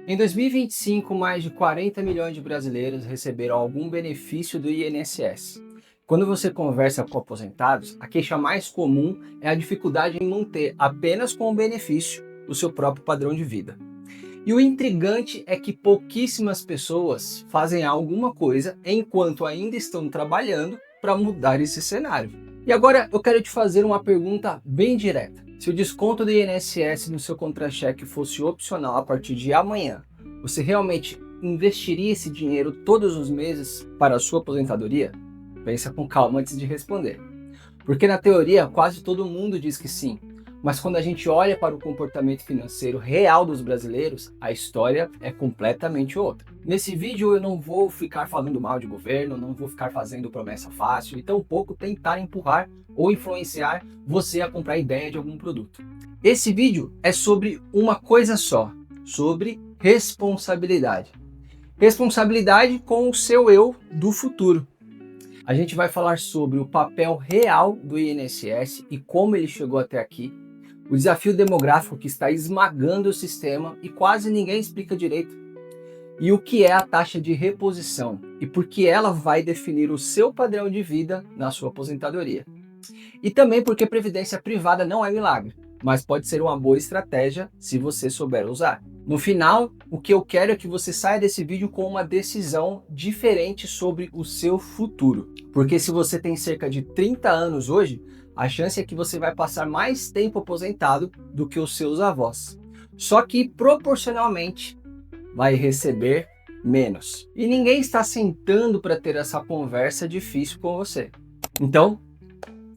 Em 2025, mais de 40 milhões de brasileiros receberam algum benefício do INSS. Quando você conversa com aposentados, a queixa mais comum é a dificuldade em manter apenas com o benefício o seu próprio padrão de vida. E o intrigante é que pouquíssimas pessoas fazem alguma coisa enquanto ainda estão trabalhando para mudar esse cenário. E agora eu quero te fazer uma pergunta bem direta. Se o desconto do INSS no seu contra-cheque fosse opcional a partir de amanhã, você realmente investiria esse dinheiro todos os meses para a sua aposentadoria? Pensa com calma antes de responder. Porque na teoria quase todo mundo diz que sim, mas quando a gente olha para o comportamento financeiro real dos brasileiros, a história é completamente outra. Nesse vídeo eu não vou ficar falando mal de governo, não vou ficar fazendo promessa fácil e tampouco tentar empurrar ou influenciar você a comprar ideia de algum produto. Esse vídeo é sobre uma coisa só, sobre responsabilidade. Responsabilidade com o seu eu do futuro. A gente vai falar sobre o papel real do INSS e como ele chegou até aqui, o desafio demográfico que está esmagando o sistema e quase ninguém explica direito, e o que é a taxa de reposição e por que ela vai definir o seu padrão de vida na sua aposentadoria. E também porque previdência privada não é milagre, mas pode ser uma boa estratégia se você souber usar. No final, o que eu quero é que você saia desse vídeo com uma decisão diferente sobre o seu futuro. Porque se você tem cerca de 30 anos hoje, a chance é que você vai passar mais tempo aposentado do que os seus avós. Só que proporcionalmente vai receber menos. E ninguém está sentando para ter essa conversa difícil com você. Então,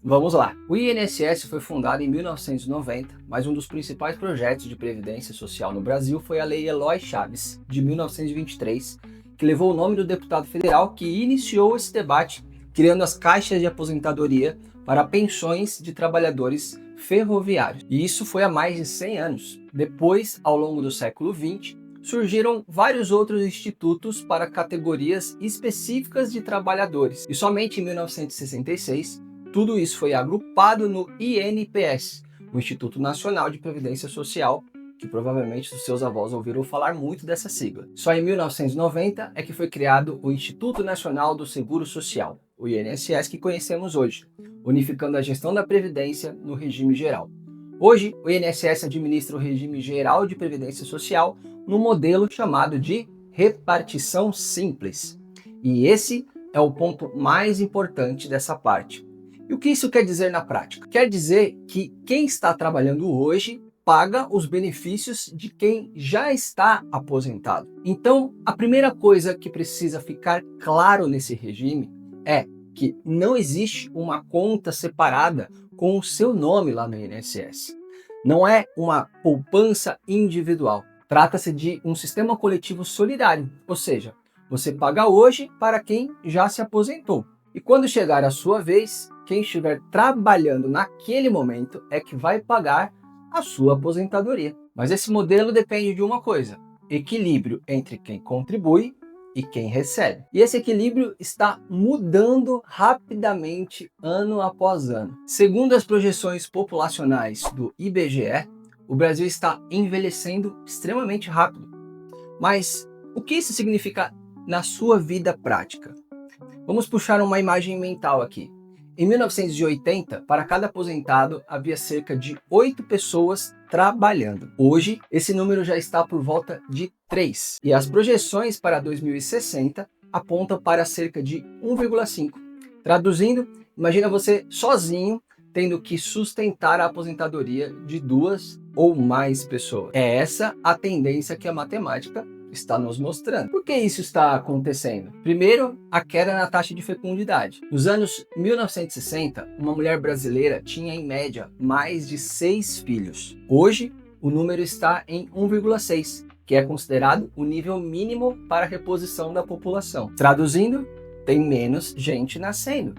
vamos lá. O INSS foi fundado em 1990, mas um dos principais projetos de previdência social no Brasil foi a Lei Eloy Chaves, de 1923, que levou o nome do deputado federal que iniciou esse debate, criando as caixas de aposentadoria para pensões de trabalhadores ferroviários. E isso foi há mais de 100 anos. Depois, ao longo do século XX, surgiram vários outros institutos para categorias específicas de trabalhadores. E somente em 1966, tudo isso foi agrupado no INPS, o Instituto Nacional de Previdência Social, que provavelmente os seus avós ouviram falar muito dessa sigla. Só em 1990 é que foi criado o Instituto Nacional do Seguro Social, o INSS que conhecemos hoje, unificando a gestão da Previdência no regime geral. Hoje, o INSS administra o regime geral de Previdência Social no modelo chamado de repartição simples. E esse é o ponto mais importante dessa parte. E o que isso quer dizer na prática? Quer dizer que quem está trabalhando hoje paga os benefícios de quem já está aposentado. Então, a primeira coisa que precisa ficar claro nesse regime é que não existe uma conta separada com o seu nome lá no INSS. Não é uma poupança individual. Trata-se de um sistema coletivo solidário, ou seja, você paga hoje para quem já se aposentou. E quando chegar a sua vez, quem estiver trabalhando naquele momento é que vai pagar a sua aposentadoria. Mas esse modelo depende de uma coisa: equilíbrio entre quem contribui e quem recebe. E esse equilíbrio está mudando rapidamente ano após ano. Segundo as projeções populacionais do IBGE, o Brasil está envelhecendo extremamente rápido. Mas o que isso significa na sua vida prática? Vamos puxar uma imagem mental aqui. Em 1980, para cada aposentado, havia cerca de 8 pessoas trabalhando. Hoje, esse número já está por volta de 3. E as projeções para 2060 apontam para cerca de 1,5. Traduzindo, imagina você sozinho tendo que sustentar a aposentadoria de 2 ou mais pessoas. É essa a tendência que a matemática está nos mostrando. Por que isso está acontecendo? Primeiro, a queda na taxa de fecundidade. Nos anos 1960, uma mulher brasileira tinha em média mais de 6 filhos. Hoje, o número está em 1,6, que é considerado o nível mínimo para a reposição da população. Traduzindo, tem menos gente nascendo.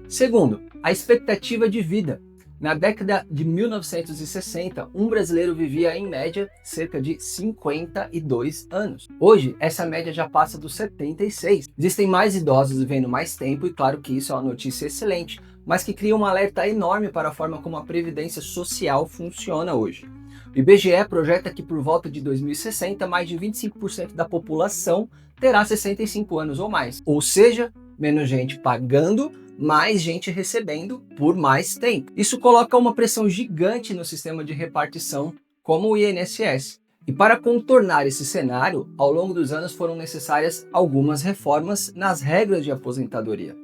Segundo, a expectativa de vida. Na década de 1960, um brasileiro vivia em média cerca de 52 anos. Hoje, essa média já passa dos 76. Existem mais idosos vivendo mais tempo e claro que isso é uma notícia excelente, mas que cria um alerta enorme para a forma como a previdência social funciona hoje. O IBGE projeta que por volta de 2060, mais de 25% da população terá 65 anos ou mais. Ou seja, menos gente pagando, mais gente recebendo por mais tempo. Isso coloca uma pressão gigante no sistema de repartição, como o INSS. E para contornar esse cenário, ao longo dos anos foram necessárias algumas reformas nas regras de aposentadoria.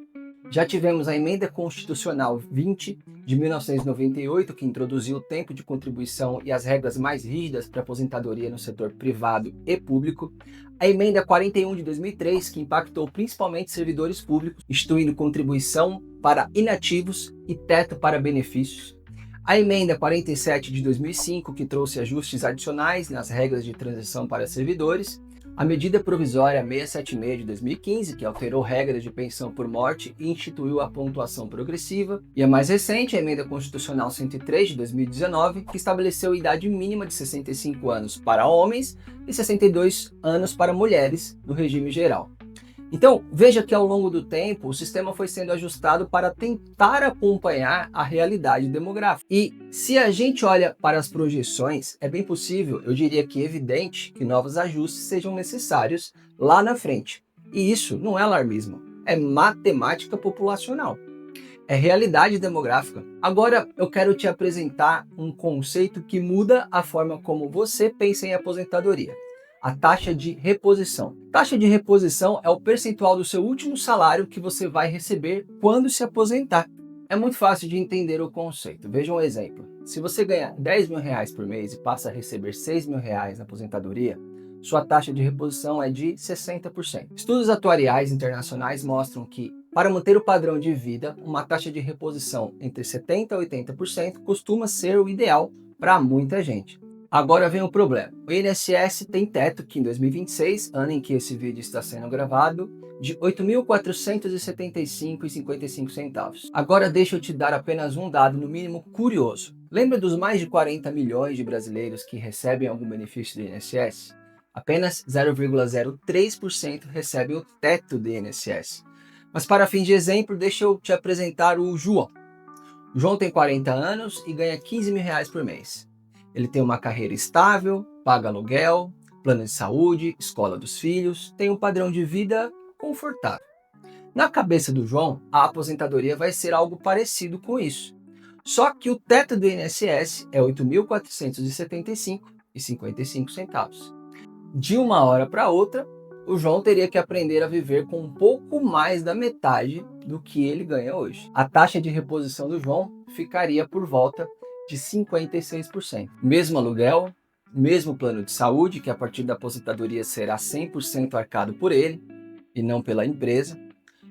Já tivemos a Emenda Constitucional 20 de 1998, que introduziu o tempo de contribuição e as regras mais rígidas para aposentadoria no setor privado e público. A Emenda 41 de 2003, que impactou principalmente servidores públicos, instituindo contribuição para inativos e teto para benefícios. A Emenda 47 de 2005, que trouxe ajustes adicionais nas regras de transição para servidores. A Medida Provisória 676 de 2015, que alterou regras de pensão por morte e instituiu a pontuação progressiva. E a mais recente, a Emenda Constitucional 103 de 2019, que estabeleceu a idade mínima de 65 anos para homens e 62 anos para mulheres no regime geral. Então, veja que ao longo do tempo, o sistema foi sendo ajustado para tentar acompanhar a realidade demográfica. E se a gente olha para as projeções, é bem possível, eu diria que evidente, que novos ajustes sejam necessários lá na frente. E isso não é alarmismo, é matemática populacional. É realidade demográfica. Agora eu quero te apresentar um conceito que muda a forma como você pensa em aposentadoria. A taxa de reposição. Taxa de reposição é o percentual do seu último salário que você vai receber quando se aposentar. É muito fácil de entender o conceito. Veja um exemplo. Se você ganha 10 mil reais por mês e passa a receber 6 mil reais na aposentadoria, sua taxa de reposição é de 60%. Estudos atuariais internacionais mostram que, para manter o padrão de vida, uma taxa de reposição entre 70% e 80% costuma ser o ideal para muita gente. Agora vem o problema. O INSS tem teto que em 2026, ano em que esse vídeo está sendo gravado, de R$ 8.475,55. Agora deixa eu te dar apenas um dado no mínimo curioso. Lembra dos mais de 40 milhões de brasileiros que recebem algum benefício do INSS? Apenas 0,03% recebem o teto do INSS. Mas para fim de exemplo, deixa eu te apresentar o João. O João tem 40 anos e ganha 15 mil reais por mês. Ele tem uma carreira estável, paga aluguel, plano de saúde, escola dos filhos, tem um padrão de vida confortável. Na cabeça do João, a aposentadoria vai ser algo parecido com isso. Só que o teto do INSS é R$ 8.475,55. De uma hora para outra, o João teria que aprender a viver com um pouco mais da metade do que ele ganha hoje. A taxa de reposição do João ficaria por volta de 56%. Mesmo aluguel, mesmo plano de saúde, que a partir da aposentadoria será 100% arcado por ele e não pela empresa,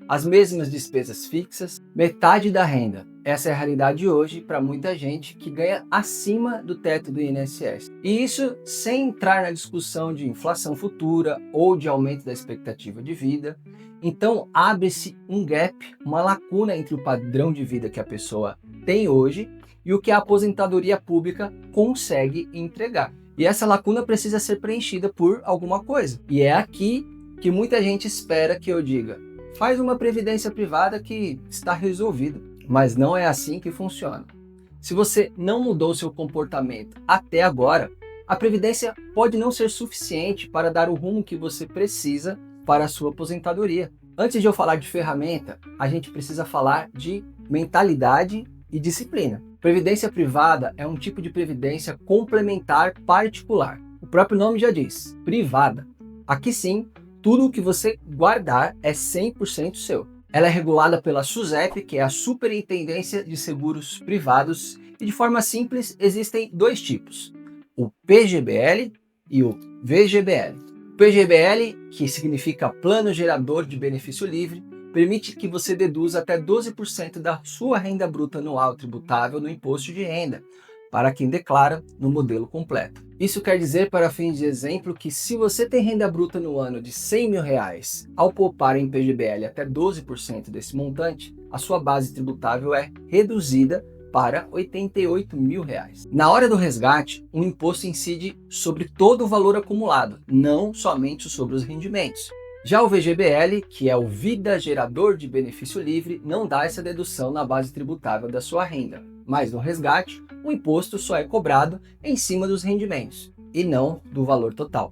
as mesmas despesas fixas, metade da renda. Essa é a realidade hoje para muita gente que ganha acima do teto do INSS. E isso sem entrar na discussão de inflação futura ou de aumento da expectativa de vida. Então abre-se um gap, uma lacuna entre o padrão de vida que a pessoa tem hoje e o que a aposentadoria pública consegue entregar. E essa lacuna precisa ser preenchida por alguma coisa. E é aqui que muita gente espera que eu diga: faz uma previdência privada que está resolvido. Mas não é assim que funciona. Se você não mudou seu comportamento até agora, a previdência pode não ser suficiente para dar o rumo que você precisa para a sua aposentadoria. Antes de eu falar de ferramenta, a gente precisa falar de mentalidade e disciplina. Previdência privada é um tipo de previdência complementar particular. O próprio nome já diz, privada. Aqui sim, tudo o que você guardar é 100% seu. Ela é regulada pela SUSEP, que é a Superintendência de Seguros Privados, e de forma simples existem dois tipos, o PGBL e o VGBL. O PGBL, que significa Plano Gerador de Benefício Livre, permite que você deduza até 12% da sua renda bruta anual tributável no imposto de renda, para quem declara no modelo completo. Isso quer dizer, para fins de exemplo, que se você tem renda bruta no ano de 100 mil reais, ao poupar em PGBL até 12% desse montante, a sua base tributável é reduzida para 88 mil reais. Na hora do resgate, o imposto incide sobre todo o valor acumulado, não somente sobre os rendimentos. Já o VGBL, que é o Vida Gerador de Benefício Livre, não dá essa dedução na base tributável da sua renda, mas no resgate, o imposto só é cobrado em cima dos rendimentos, e não do valor total.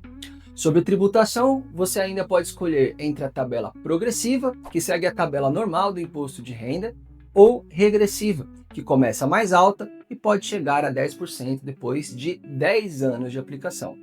Sobre tributação, você ainda pode escolher entre a tabela progressiva, que segue a tabela normal do imposto de renda, ou regressiva, que começa mais alta e pode chegar a 10% depois de 10 anos de aplicação.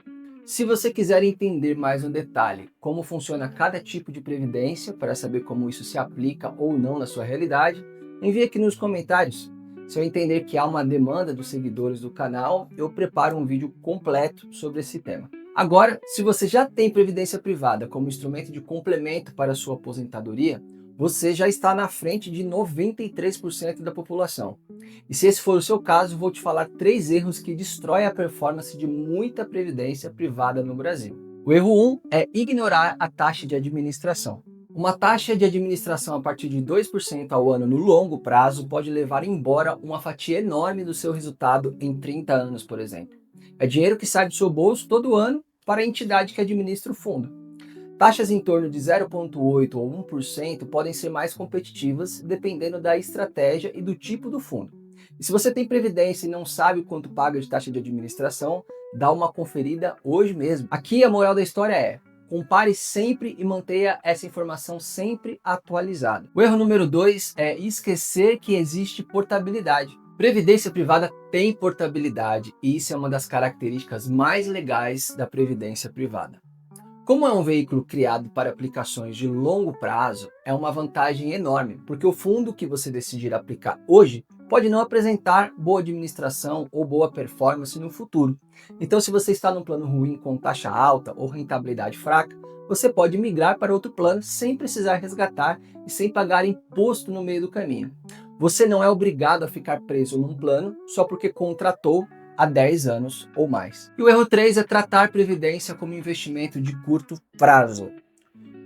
Se você quiser entender mais no detalhe como funciona cada tipo de previdência, para saber como isso se aplica ou não na sua realidade, envie aqui nos comentários. Se eu entender que há uma demanda dos seguidores do canal, eu preparo um vídeo completo sobre esse tema. Agora, se você já tem previdência privada como instrumento de complemento para a sua aposentadoria, você já está na frente de 93% da população. E se esse for o seu caso, vou te falar 3 erros que destroem a performance de muita previdência privada no Brasil. O erro 1 é ignorar a taxa de administração. Uma taxa de administração a partir de 2% ao ano no longo prazo pode levar embora uma fatia enorme do seu resultado em 30 anos, por exemplo. É dinheiro que sai do seu bolso todo ano para a entidade que administra o fundo. Taxas em torno de 0,8% ou 1% podem ser mais competitivas dependendo da estratégia e do tipo do fundo. E se você tem previdência e não sabe quanto paga de taxa de administração, dá uma conferida hoje mesmo. Aqui a moral da história é: compare sempre e mantenha essa informação sempre atualizada. O erro número 2 é esquecer que existe portabilidade. Previdência privada tem portabilidade e isso é uma das características mais legais da previdência privada. Como é um veículo criado para aplicações de longo prazo, é uma vantagem enorme, porque o fundo que você decidir aplicar hoje pode não apresentar boa administração ou boa performance no futuro. Então, se você está num plano ruim com taxa alta ou rentabilidade fraca, você pode migrar para outro plano sem precisar resgatar e sem pagar imposto no meio do caminho. Você não é obrigado a ficar preso num plano só porque contratou há 10 anos ou mais. E o erro 3 é tratar previdência como investimento de curto prazo.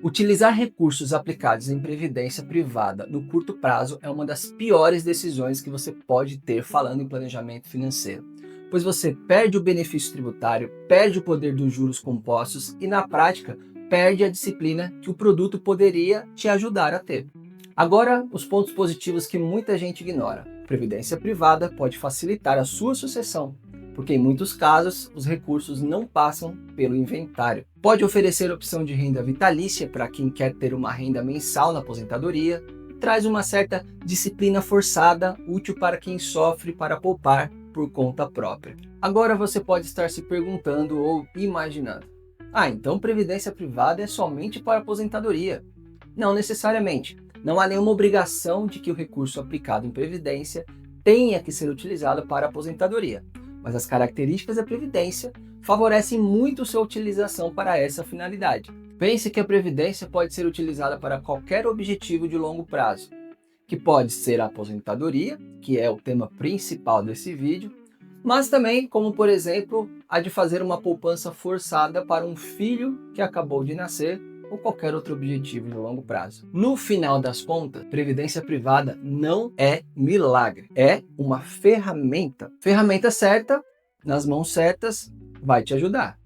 Utilizar recursos aplicados em previdência privada no curto prazo é uma das piores decisões que você pode ter falando em planejamento financeiro, pois você perde o benefício tributário, perde o poder dos juros compostos e, na prática, perde a disciplina que o produto poderia te ajudar a ter. Agora, os pontos positivos que muita gente ignora. Previdência privada pode facilitar a sua sucessão, porque em muitos casos os recursos não passam pelo inventário. Pode oferecer opção de renda vitalícia para quem quer ter uma renda mensal na aposentadoria e traz uma certa disciplina forçada, útil para quem sofre para poupar por conta própria. Agora você pode estar se perguntando ou imaginando: então previdência privada é somente para aposentadoria? Não necessariamente. Não há nenhuma obrigação de que o recurso aplicado em previdência tenha que ser utilizado para aposentadoria, mas as características da previdência favorecem muito sua utilização para essa finalidade. Pense que a previdência pode ser utilizada para qualquer objetivo de longo prazo, que pode ser a aposentadoria, que é o tema principal desse vídeo, mas também como, por exemplo, a de fazer uma poupança forçada para um filho que acabou de nascer ou qualquer outro objetivo de longo prazo. No final das contas, previdência privada não é milagre, é uma ferramenta. Ferramenta certa, nas mãos certas, vai te ajudar.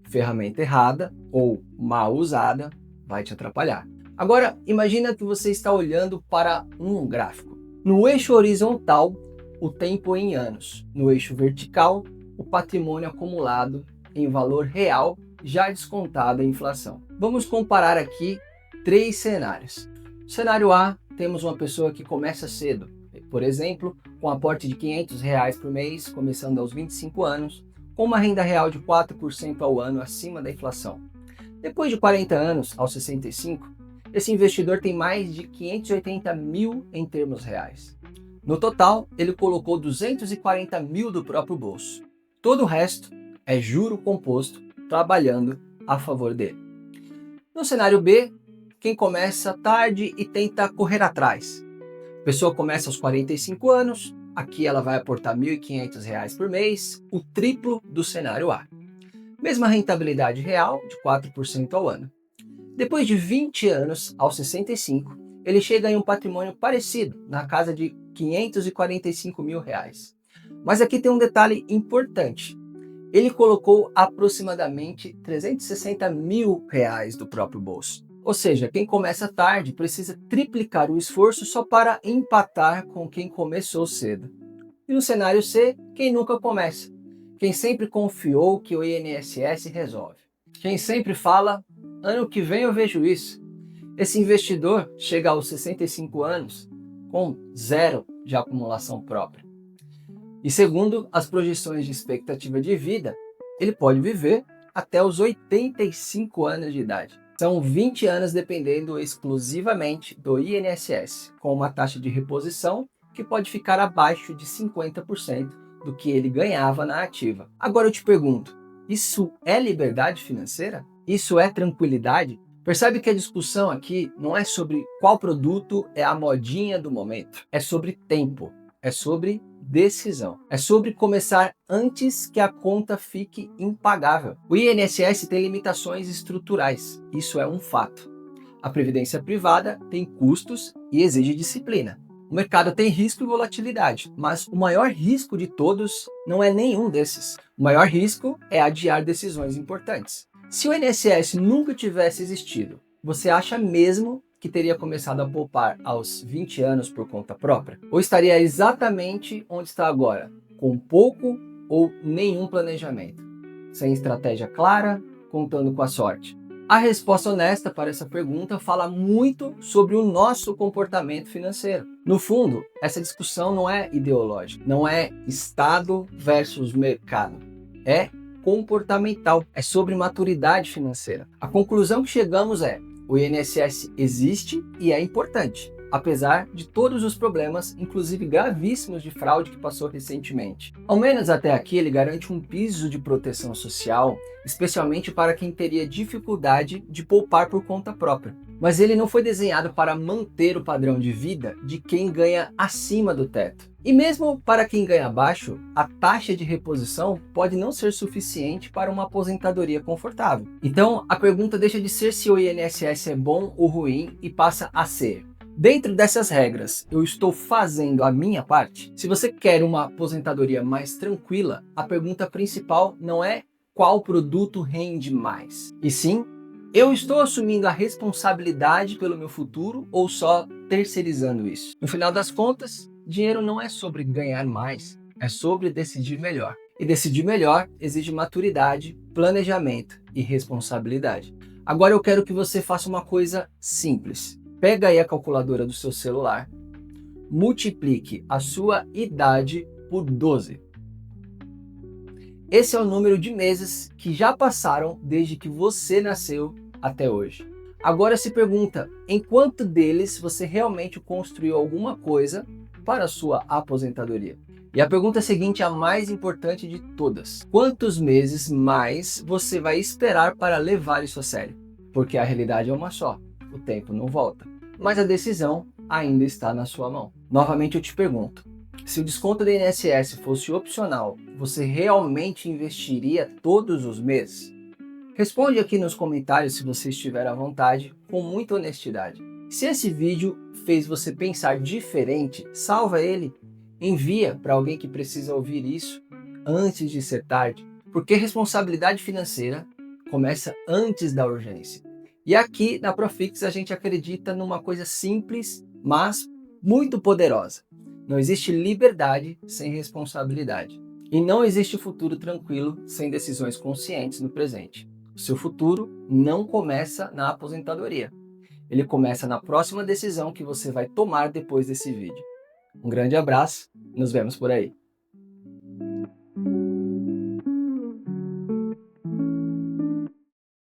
Ferramenta errada ou mal usada, vai te atrapalhar. Agora, imagina que você está olhando para um gráfico. No eixo horizontal, o tempo em anos. No eixo vertical, o patrimônio acumulado em valor real, já descontada a inflação. Vamos comparar aqui 3 cenários. No cenário A, temos uma pessoa que começa cedo, por exemplo, com aporte de R$500 por mês, começando aos 25 anos, com uma renda real de 4% ao ano acima da inflação. Depois de 40 anos, aos 65, esse investidor tem mais de 580 mil em termos reais. No total, ele colocou 240 mil do próprio bolso. Todo o resto é juro composto trabalhando a favor dele. No cenário B, quem começa tarde e tenta correr atrás. A pessoa começa aos 45 anos, aqui ela vai aportar R$1.500 por mês, o triplo do cenário A. Mesma rentabilidade real, de 4% ao ano. Depois de 20 anos, aos 65, ele chega em um patrimônio parecido, na casa de R$545 mil. Mas aqui tem um detalhe importante. Ele colocou aproximadamente R$360 mil do próprio bolso. Ou seja, quem começa tarde precisa triplicar o esforço só para empatar com quem começou cedo. E no cenário C, quem nunca começa. Quem sempre confiou que o INSS resolve. Quem sempre fala, ano que vem eu vejo isso. Esse investidor chega aos 65 anos com zero de acumulação própria. E segundo as projeções de expectativa de vida, ele pode viver até os 85 anos de idade. São 20 anos dependendo exclusivamente do INSS, com uma taxa de reposição que pode ficar abaixo de 50% do que ele ganhava na ativa. Agora eu te pergunto, isso é liberdade financeira? Isso é tranquilidade? Percebe que a discussão aqui não é sobre qual produto é a modinha do momento, é sobre tempo, é sobre decisão, é sobre começar antes que a conta fique impagável. O INSS tem limitações estruturais, isso é um fato. A previdência privada tem custos e exige disciplina. O mercado tem risco e volatilidade, mas o maior risco de todos não é nenhum desses. O maior risco é adiar decisões importantes. Se o INSS nunca tivesse existido, você acha mesmo que teria começado a poupar aos 20 anos por conta própria? Ou estaria exatamente onde está agora, com pouco ou nenhum planejamento, sem estratégia clara, contando com a sorte? A resposta honesta para essa pergunta fala muito sobre o nosso comportamento financeiro. No fundo, essa discussão não é ideológica, não é Estado versus mercado, é comportamental, é sobre maturidade financeira. A conclusão que chegamos é: o INSS existe e é importante, apesar de todos os problemas, inclusive gravíssimos de fraude que passou recentemente. Ao menos até aqui ele garante um piso de proteção social, especialmente para quem teria dificuldade de poupar por conta própria. Mas ele não foi desenhado para manter o padrão de vida de quem ganha acima do teto. E mesmo para quem ganha abaixo, a taxa de reposição pode não ser suficiente para uma aposentadoria confortável. Então, a pergunta deixa de ser se o INSS é bom ou ruim e passa a ser: dentro dessas regras, eu estou fazendo a minha parte? Se você quer uma aposentadoria mais tranquila, a pergunta principal não é qual produto rende mais, e sim, eu estou assumindo a responsabilidade pelo meu futuro ou só terceirizando isso? No final das contas, dinheiro não é sobre ganhar mais, é sobre decidir melhor. E decidir melhor exige maturidade, planejamento e responsabilidade. Agora eu quero que você faça uma coisa simples. Pega aí a calculadora do seu celular, multiplique a sua idade por 12. Esse é o número de meses que já passaram desde que você nasceu até hoje. Agora se pergunta, em quanto deles você realmente construiu alguma coisa para a sua aposentadoria? E a pergunta seguinte é a mais importante de todas: quantos meses mais você vai esperar para levar isso a sério? Porque a realidade é uma só, o tempo não volta. Mas a decisão ainda está na sua mão. Novamente eu te pergunto, se o desconto do INSS fosse opcional, você realmente investiria todos os meses? Responde aqui nos comentários se você estiver à vontade, com muita honestidade. Se esse vídeo fez você pensar diferente, salva ele, envia para alguém que precisa ouvir isso antes de ser tarde, porque responsabilidade financeira começa antes da urgência. E aqui na Profix a gente acredita numa coisa simples, mas muito poderosa. Não existe liberdade sem responsabilidade. E não existe futuro tranquilo sem decisões conscientes no presente. O seu futuro não começa na aposentadoria. Ele começa na próxima decisão que você vai tomar depois desse vídeo. Um grande abraço, nos vemos por aí.